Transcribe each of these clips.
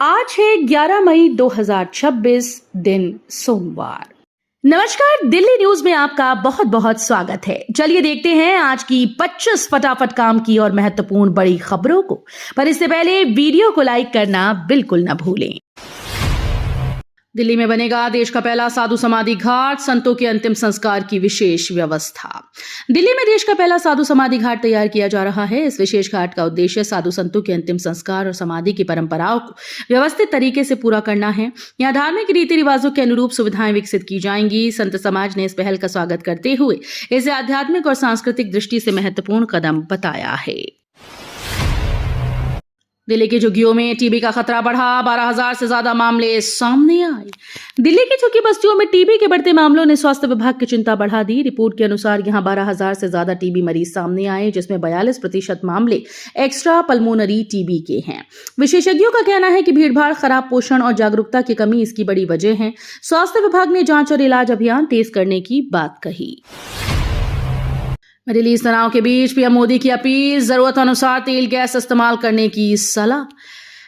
आज है 11 मई 2026 दिन सोमवार। नमस्कार, दिल्ली न्यूज में आपका बहुत बहुत स्वागत है। चलिए देखते हैं आज की 25 फटाफट काम की और महत्वपूर्ण बड़ी खबरों को। पर इससे पहले वीडियो को लाइक करना बिल्कुल न भूलें। दिल्ली में बनेगा देश का पहला साधु समाधि घाट, संतों के अंतिम संस्कार की विशेष व्यवस्था। दिल्ली में देश का पहला साधु समाधि घाट तैयार किया जा रहा है। इस विशेष घाट का उद्देश्य साधु संतों के अंतिम संस्कार और समाधि की परंपराओं को व्यवस्थित तरीके से पूरा करना है। यहाँ धार्मिक रीति रिवाजों के अनुरूप सुविधाएं विकसित की जाएंगी। संत समाज ने इस पहल का स्वागत करते हुए इसे आध्यात्मिक और सांस्कृतिक दृष्टि से महत्वपूर्ण कदम बताया है। दिल्ली की झुग्गियों में टीबी का खतरा बढ़ा, 12,000 से ज्यादा मामले सामने आए। दिल्ली की झुग्गी बस्तियों में टीबी के बढ़ते मामलों ने स्वास्थ्य विभाग की चिंता बढ़ा दी। रिपोर्ट के अनुसार यहां 12,000 से ज्यादा टीबी मरीज सामने आए, जिसमें 42% मामले एक्स्ट्रा पल्मोनरी टीबी के हैं। विशेषज्ञों का कहना है कि भीड़भाड़, खराब पोषण और जागरूकता की कमी इसकी बड़ी वजह है। स्वास्थ्य विभाग ने जांच और इलाज अभियान तेज करने की बात कही। मिडिल ईस्ट तनाव के बीच पीएम मोदी की अपील, जरूरत अनुसार तेल गैस इस्तेमाल करने की सलाह।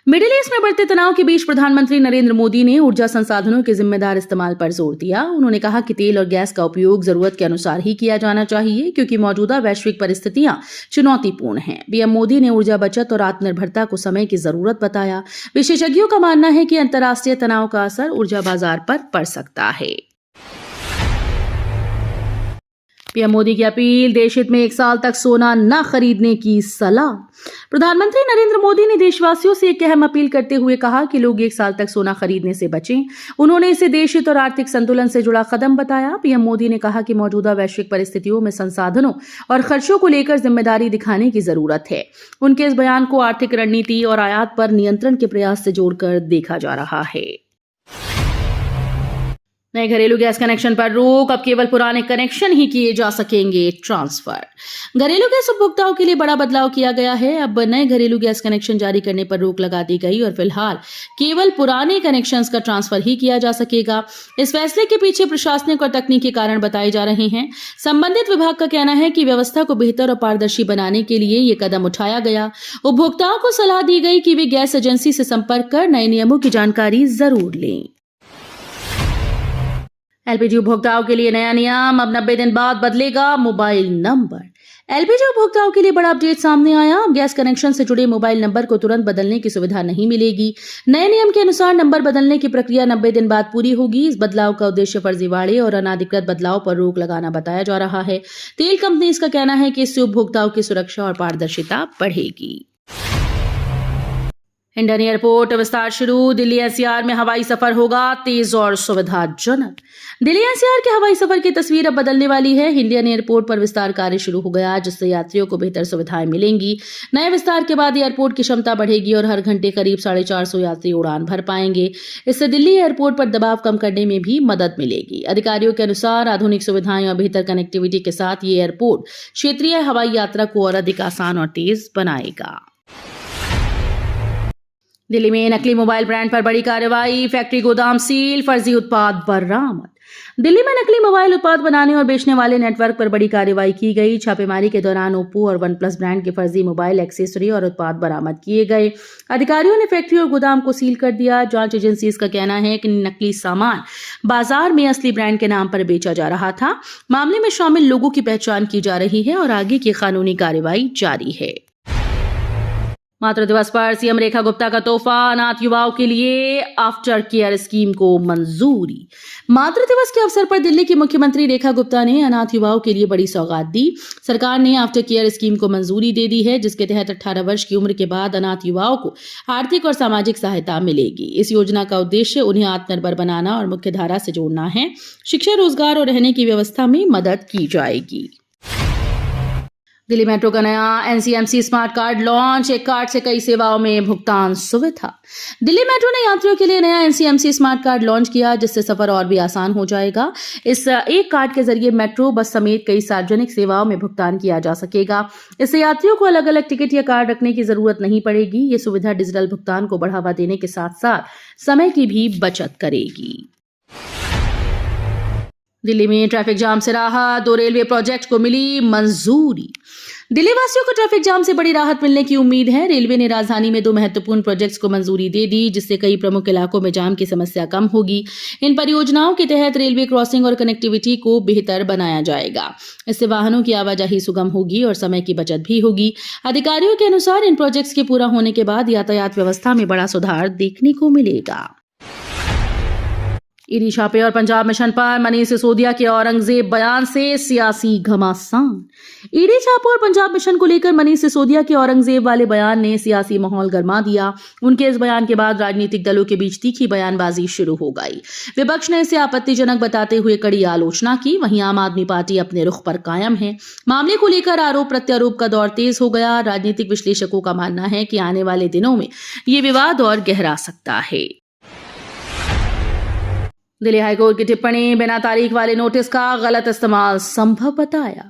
मिडिल ईस्ट में बढ़ते तनाव के बीच प्रधानमंत्री नरेंद्र मोदी ने ऊर्जा संसाधनों के जिम्मेदार इस्तेमाल पर जोर दिया। उन्होंने कहा कि तेल और गैस का उपयोग जरूरत के अनुसार ही किया जाना चाहिए, क्योंकि मौजूदा वैश्विक परिस्थितियां चुनौतीपूर्ण हैं। पीएम मोदी ने ऊर्जा बचत और आत्मनिर्भरता को समय की जरूरत बताया। विशेषज्ञों का मानना है कि अंतर्राष्ट्रीय तनाव का असर ऊर्जा बाजार पर पड़ सकता है। पीएम मोदी की अपील, देश हित में 1 साल तक सोना न खरीदने की सलाह। प्रधानमंत्री नरेंद्र मोदी ने देशवासियों से एक अहम अपील करते हुए कहा कि लोग 1 साल तक सोना खरीदने से बचें। उन्होंने इसे देश हित और आर्थिक संतुलन से जुड़ा कदम बताया। पीएम मोदी ने कहा कि मौजूदा वैश्विक परिस्थितियों में संसाधनों और खर्चों को लेकर जिम्मेदारी दिखाने की जरूरत है। उनके इस बयान को आर्थिक रणनीति और आयात पर नियंत्रण के प्रयास से जोड़कर देखा जा रहा है। नए घरेलू गैस कनेक्शन पर रोक, अब केवल पुराने कनेक्शन ही किए जा सकेंगे ट्रांसफर। घरेलू गैस उपभोक्ताओं के लिए बड़ा बदलाव किया गया है। अब नए घरेलू गैस कनेक्शन जारी करने पर रोक लगा दी गई और फिलहाल केवल पुराने कनेक्शंस का ट्रांसफर ही किया जा सकेगा। इस फैसले के पीछे प्रशासनिक और तकनीकी कारण बताए जा रहे हैं। संबंधित विभाग का कहना है कि व्यवस्था को बेहतर और पारदर्शी बनाने के लिए ये कदम उठाया गया। उपभोक्ताओं को सलाह दी गई कि वे गैस एजेंसी से संपर्क कर नए नियमों की जानकारी जरूर लें। एलपीजी उपभोक्ताओं के लिए नया नियम, अब 90 दिन बाद बदलेगा मोबाइल नंबर। एलपीजी उपभोक्ताओं के लिए बड़ा अपडेट सामने आया। अब गैस कनेक्शन से जुड़े मोबाइल नंबर को तुरंत बदलने की सुविधा नहीं मिलेगी। नए नियम के अनुसार नंबर बदलने की प्रक्रिया 90 दिन बाद पूरी होगी। इस बदलाव का उद्देश्य फर्जीवाड़े और अनाधिकृत बदलाव पर रोक लगाना बताया जा रहा है। तेल कंपनीज का कहना है कि इससे उपभोक्ताओं की सुरक्षा और पारदर्शिता बढ़ेगी। इंडियन एयरपोर्ट विस्तार शुरू, दिल्ली एनसीआर में हवाई सफर होगा तेज और सुविधाजनक। दिल्ली एनसीआर के हवाई सफर की तस्वीर अब बदलने वाली है। इंडियन एयरपोर्ट पर विस्तार कार्य शुरू हो गया, जिससे यात्रियों को बेहतर सुविधाएं मिलेंगी। नए विस्तार के बाद एयरपोर्ट की क्षमता बढ़ेगी और हर घंटे करीब 450 यात्री उड़ान भर पाएंगे। इससे दिल्ली एयरपोर्ट पर दबाव कम करने में भी मदद मिलेगी। अधिकारियों के अनुसार आधुनिक सुविधाएं और बेहतर कनेक्टिविटी के साथ ये एयरपोर्ट क्षेत्रीय हवाई यात्रा को और अधिक आसान और तेज बनाएगा। दिल्ली में नकली मोबाइल ब्रांड पर बड़ी कार्रवाई, फैक्ट्री गोदाम सील, फर्जी उत्पाद बरामद। दिल्ली में नकली मोबाइल उत्पाद बनाने और बेचने वाले नेटवर्क पर बड़ी कार्रवाई की गई। छापेमारी के दौरान ओप्पो और OnePlus ब्रांड के फर्जी मोबाइल एक्सेसरी और उत्पाद बरामद किए गए। अधिकारियों ने फैक्ट्री और गोदाम को सील कर दिया। जांच एजेंसी का कहना है कि नकली सामान बाजार में असली ब्रांड के नाम पर बेचा जा रहा था। मामले में शामिल लोगों की पहचान की जा रही है और आगे की कानूनी कार्रवाई जारी है। मातृ दिवस पर सीएम रेखा गुप्ता का तोहफा, अनाथ युवाओं के लिए आफ्टर केयर स्कीम को मंजूरी। मातृ दिवस के अवसर पर दिल्ली की मुख्यमंत्री रेखा गुप्ता ने अनाथ युवाओं के लिए बड़ी सौगात दी। सरकार ने आफ्टर केयर स्कीम को मंजूरी दे दी है, जिसके तहत 18 वर्ष की उम्र के बाद अनाथ युवाओं को आर्थिक और सामाजिक सहायता मिलेगी। इस योजना का उद्देश्य उन्हें आत्मनिर्भर बनाना और मुख्य धारा से जोड़ना है। शिक्षा, रोजगार और रहने की व्यवस्था में मदद की जाएगी। दिल्ली मेट्रो का नया एनसीएमसी स्मार्ट कार्ड लॉन्च, एक कार्ड से कई सेवाओं में भुगतान सुविधा। दिल्ली मेट्रो ने यात्रियों के लिए नया एनसीएमसी स्मार्ट कार्ड लॉन्च किया, जिससे सफर और भी आसान हो जाएगा। इस एक कार्ड के जरिए मेट्रो, बस समेत कई सार्वजनिक सेवाओं में भुगतान किया जा सकेगा। इससे यात्रियों को अलग अलग टिकट या कार्ड रखने की जरूरत नहीं पड़ेगी। ये सुविधा डिजिटल भुगतान को बढ़ावा देने के साथ साथ समय की भी बचत करेगी। दिल्ली में ट्रैफिक जाम से राहत, 2 रेलवे प्रोजेक्ट को मिली मंजूरी। दिल्ली वासियों को ट्रैफिक जाम से बड़ी राहत मिलने की उम्मीद है। रेलवे ने राजधानी में 2 महत्वपूर्ण प्रोजेक्ट्स को मंजूरी दे दी, जिससे कई प्रमुख इलाकों में जाम की समस्या कम होगी। इन परियोजनाओं के तहत रेलवे क्रॉसिंग और कनेक्टिविटी को बेहतर बनाया जाएगा। इससे वाहनों की आवाजाही सुगम होगी और समय की बचत भी होगी। अधिकारियों के अनुसार इन प्रोजेक्ट्स के पूरा होने के बाद यातायात व्यवस्था में बड़ा सुधार देखने को मिलेगा। ईडी छापे और पंजाब मिशन पर मनीष सिसोदिया के औरंगजेब बयान से सियासी घमासान। ईडी छापों और पंजाब मिशन को लेकर मनीष सिसोदिया के औरंगजेब वाले बयान ने सियासी माहौल गर्मा दिया। उनके इस बयान के बाद राजनीतिक दलों के बीच तीखी बयानबाजी शुरू हो गई। विपक्ष ने इसे आपत्तिजनक बताते हुए कड़ी आलोचना की। वहीं आम आदमी पार्टी अपने रुख पर कायम है। मामले को लेकर आरोप प्रत्यारोप का दौर तेज हो गया। राजनीतिक विश्लेषकों का मानना है कि आने वाले दिनों में ये विवाद और गहरा सकता है। दिल्ली हाईकोर्ट की टिप्पणी, बिना तारीख वाले नोटिस का गलत इस्तेमाल संभव बताया।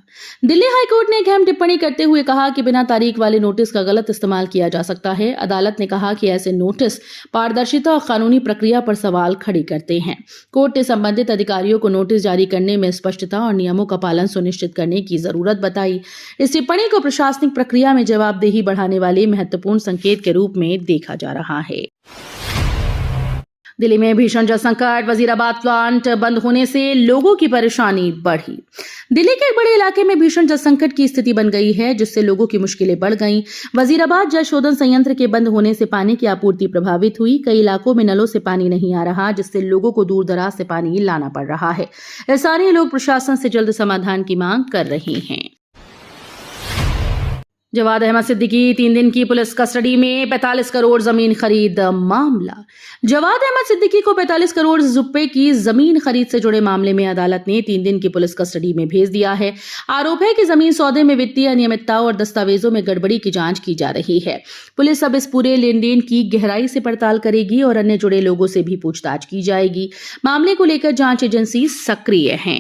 दिल्ली हाईकोर्ट ने एक अहम टिप्पणी करते हुए कहा कि बिना तारीख वाले नोटिस का गलत इस्तेमाल किया जा सकता है। अदालत ने कहा कि ऐसे नोटिस पारदर्शिता और कानूनी प्रक्रिया पर सवाल खड़े करते हैं। कोर्ट ने संबंधित अधिकारियों को नोटिस जारी करने में स्पष्टता और नियमों का पालन सुनिश्चित करने की जरूरत बताई। इस टिप्पणी को प्रशासनिक प्रक्रिया में जवाबदेही बढ़ाने वाले महत्वपूर्ण संकेत के रूप में देखा जा रहा है। दिल्ली में भीषण जल संकट, वजीराबाद प्लांट बंद होने से लोगों की परेशानी बढ़ी। दिल्ली के एक बड़े इलाके में भीषण जल संकट की स्थिति बन गई है, जिससे लोगों की मुश्किलें बढ़ गईं। वजीराबाद जल शोधन संयंत्र के बंद होने से पानी की आपूर्ति प्रभावित हुई। कई इलाकों में नलों से पानी नहीं आ रहा, जिससे लोगों को दूर दराज से पानी लाना पड़ रहा है। स्थानीय लोग प्रशासन से जल्द समाधान की मांग कर रहे हैं। जवाद अहमद सिद्दीकी 3 दिन की पुलिस कस्टडी में, 45 करोड़ जमीन खरीद मामला। जवाद अहमद सिद्दीकी को 45 करोड़ रुपए की जमीन खरीद से जुड़े मामले में अदालत ने 3 दिन की पुलिस कस्टडी में भेज दिया है। आरोप है कि जमीन सौदे में वित्तीय अनियमितताओं और दस्तावेजों में गड़बड़ी की जांच की जा रही है। पुलिस अब इस पूरे लेन देन की गहराई से पड़ताल करेगी और अन्य जुड़े लोगों से भी पूछताछ की जाएगी। मामले को लेकर जांच एजेंसी सक्रिय है।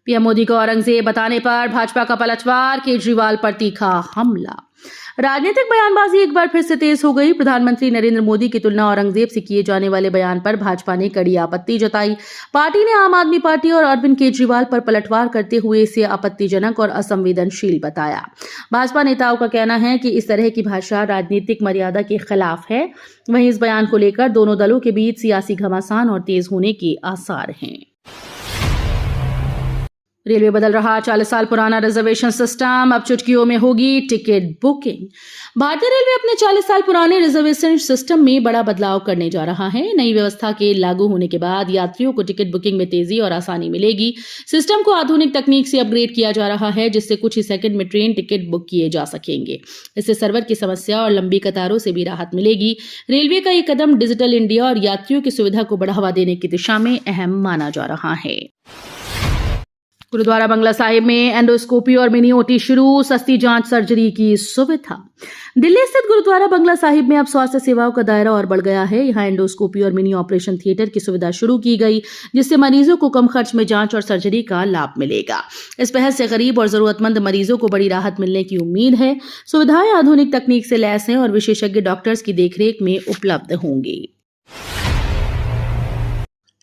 पीएम मोदी को औरंगजेब बताने पर भाजपा का पलटवार, केजरीवाल पर तीखा हमला। राजनीतिक बयानबाजी एक बार फिर से तेज हो गई। प्रधानमंत्री नरेंद्र मोदी की तुलना औरंगजेब से किए जाने वाले बयान पर भाजपा ने कड़ी आपत्ति जताई। पार्टी ने आम आदमी पार्टी और अरविंद केजरीवाल पर पलटवार करते हुए इसे आपत्तिजनक और असंवेदनशील बताया। भाजपा नेताओं का कहना है कि इस तरह की भाषा राजनीतिक मर्यादा के खिलाफ है। वहीं इस बयान को लेकर दोनों दलों के बीच सियासी घमासान और तेज होने के आसार हैं। रेलवे बदल रहा 40 साल पुराना रिजर्वेशन सिस्टम, अब चुटकियों में होगी टिकट बुकिंग। भारतीय रेलवे अपने 40 साल पुराने रिजर्वेशन सिस्टम में बड़ा बदलाव करने जा रहा है। नई व्यवस्था के लागू होने के बाद यात्रियों को टिकट बुकिंग में तेजी और आसानी मिलेगी। सिस्टम को आधुनिक तकनीक से अपग्रेड किया जा रहा है, जिससे कुछ ही सेकंड में ट्रेन टिकट बुक किए जा सकेंगे। इससे सर्वर की समस्या और लंबी कतारों से भी राहत मिलेगी। रेलवे का ये कदम डिजिटल इंडिया और यात्रियों की सुविधा को बढ़ावा देने की दिशा में अहम माना जा रहा है। गुरुद्वारा बंगला साहिब में एंडोस्कोपी और मिनी ओटी शुरू, सस्ती जांच सर्जरी की सुविधा। दिल्ली स्थित गुरुद्वारा बंगला साहिब में अब स्वास्थ्य सेवाओं का दायरा और बढ़ गया है। यहाँ एंडोस्कोपी और मिनी ऑपरेशन थिएटर की सुविधा शुरू की गई, जिससे मरीजों को कम खर्च में जांच और सर्जरी का लाभ मिलेगा। इस पहल से गरीब और जरूरतमंद मरीजों को बड़ी राहत मिलने की उम्मीद है। सुविधाएं आधुनिक तकनीक से लैस हैं और विशेषज्ञ डॉक्टर्स की देखरेख में उपलब्ध होंगी।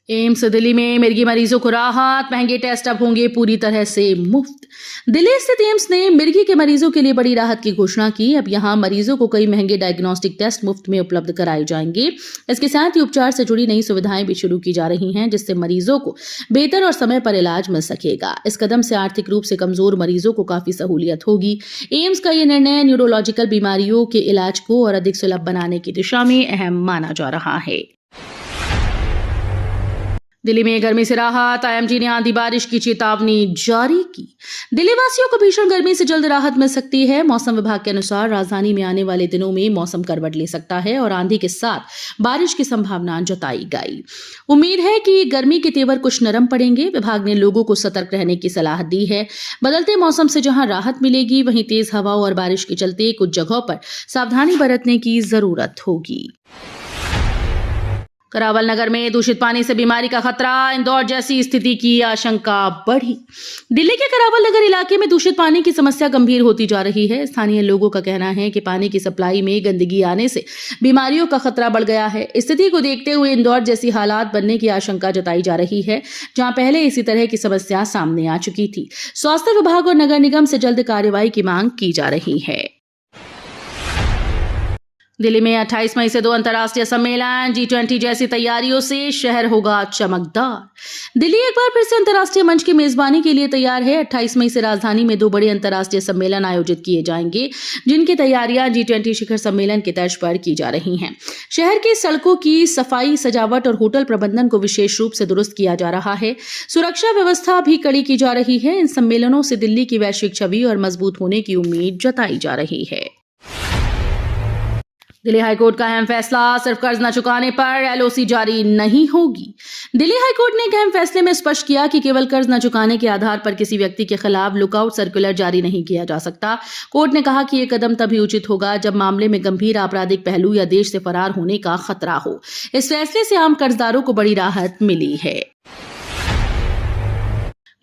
एम्स दिल्ली में मिर्गी मरीजों को राहत, महंगे टेस्ट अब होंगे पूरी तरह से मुफ्त। दिल्ली स्थित एम्स ने मिर्गी के मरीजों के लिए बड़ी राहत की घोषणा की। अब यहां मरीजों को कई महंगे डायग्नोस्टिक टेस्ट मुफ्त में उपलब्ध कराए जाएंगे। इसके साथ ही उपचार से जुड़ी नई सुविधाएं भी शुरू की जा रही हैं, जिससे मरीजों को बेहतर और समय पर इलाज मिल सकेगा। इस कदम से आर्थिक रूप से कमजोर मरीजों को काफी सहूलियत होगी। एम्स का यह निर्णय न्यूरोलॉजिकल बीमारियों के इलाज को और अधिक सुलभ बनाने की दिशा में अहम माना जा रहा है। दिल्ली में गर्मी से राहत, आईएमडी ने आंधी बारिश की चेतावनी जारी की। दिल्ली वासियों को भीषण गर्मी से जल्द राहत मिल सकती है। मौसम विभाग के अनुसार राजधानी में आने वाले दिनों में मौसम करवट ले सकता है और आंधी के साथ बारिश की संभावना जताई गई। उम्मीद है कि गर्मी के तेवर कुछ नरम पड़ेंगे। विभाग ने लोगों को सतर्क रहने की सलाह दी है। बदलते मौसम से जहां राहत मिलेगी, वहीं तेज हवाओं और बारिश के चलते कुछ जगहों पर सावधानी बरतने की जरूरत होगी। करावल नगर में दूषित पानी से बीमारी का खतरा, इंदौर जैसी स्थिति की आशंका बढ़ी। दिल्ली के करावल नगर इलाके में दूषित पानी की समस्या गंभीर होती जा रही है। स्थानीय लोगों का कहना है कि पानी की सप्लाई में गंदगी आने से बीमारियों का खतरा बढ़ गया है। स्थिति को देखते हुए इंदौर जैसी हालात बनने की आशंका जताई जा रही है, जहां पहले इसी तरह की समस्या सामने आ चुकी थी। स्वास्थ्य विभाग और नगर निगम से जल्द कार्रवाई की मांग की जा रही है। दिल्ली में 28 मई से 2 अंतर्राष्ट्रीय सम्मेलन, G20 जैसी तैयारियों से शहर होगा चमकदार। दिल्ली एक बार फिर से अंतर्राष्ट्रीय मंच की मेजबानी के लिए तैयार है। 28 मई से राजधानी में 2 बड़े अंतर्राष्ट्रीय सम्मेलन आयोजित किए जाएंगे, जिनकी तैयारियां G20 शिखर सम्मेलन की तर्ज पर की जा रही हैं। शहर की सड़कों की सफाई, सजावट और होटल प्रबंधन को विशेष रूप से दुरुस्त किया जा रहा है। सुरक्षा व्यवस्था भी कड़ी की जा रही है। इन सम्मेलनों से दिल्ली की वैश्विक छवि और मजबूत होने की उम्मीद जताई जा रही है। दिल्ली हाईकोर्ट का अहम फैसला, सिर्फ कर्ज न चुकाने पर LOC जारी नहीं होगी। दिल्ली हाईकोर्ट ने एक अहम फैसले में स्पष्ट किया कि केवल कर्ज न चुकाने के आधार पर किसी व्यक्ति के खिलाफ लुकआउट सर्कुलर जारी नहीं किया जा सकता। कोर्ट ने कहा कि यह कदम तभी उचित होगा जब मामले में गंभीर आपराधिक पहलू या देश से फरार होने का खतरा हो। इस फैसले से आम कर्जदारों को बड़ी राहत मिली है।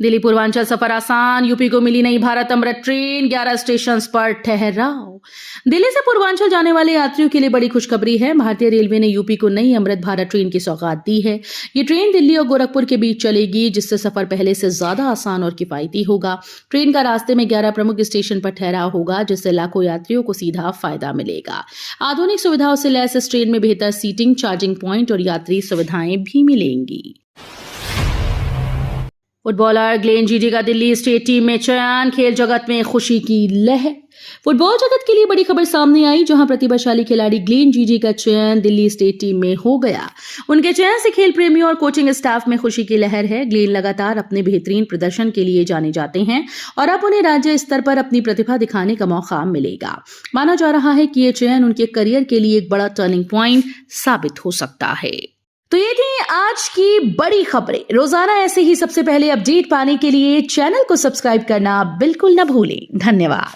दिल्ली पूर्वांचल सफर आसान, यूपी को मिली नई भारत अमृत ट्रेन, 11 स्टेशन पर ठहराव। दिल्ली से पूर्वांचल जाने वाले यात्रियों के लिए बड़ी खुशखबरी है। भारतीय रेलवे ने यूपी को नई अमृत भारत ट्रेन की सौगात दी है। ये ट्रेन दिल्ली और गोरखपुर के बीच चलेगी, जिससे सफर पहले से ज्यादा आसान और किफायती होगा। ट्रेन का रास्ते में 11 प्रमुख स्टेशन पर ठहराव होगा, जिससे लाखों यात्रियों को सीधा फायदा मिलेगा। आधुनिक सुविधाओं से लैस इस ट्रेन में बेहतर सीटिंग, चार्जिंग पॉइंट और यात्री सुविधाएं भी मिलेंगी। फुटबॉलर ग्लेन जीजी का दिल्ली स्टेट टीम में चयन, खेल जगत में खुशी की लहर। फुटबॉल जगत के लिए बड़ी खबर सामने आई, जहां प्रतिभाशाली खिलाड़ी ग्लेन जीजी का चयन दिल्ली स्टेट टीम में हो गया। उनके चयन से खेल प्रेमियों और कोचिंग स्टाफ में खुशी की लहर है। ग्लेन लगातार अपने बेहतरीन प्रदर्शन के लिए जाने जाते हैं और अब उन्हें राज्य स्तर पर अपनी प्रतिभा दिखाने का मौका मिलेगा। माना जा रहा है कि यह चयन उनके करियर के लिए एक बड़ा टर्निंग पॉइंट साबित हो सकता है। तो ये थी आज की बड़ी खबरें। रोजाना ऐसे ही सबसे पहले अपडेट पाने के लिए चैनल को सब्सक्राइब करना बिल्कुल न भूलें। धन्यवाद।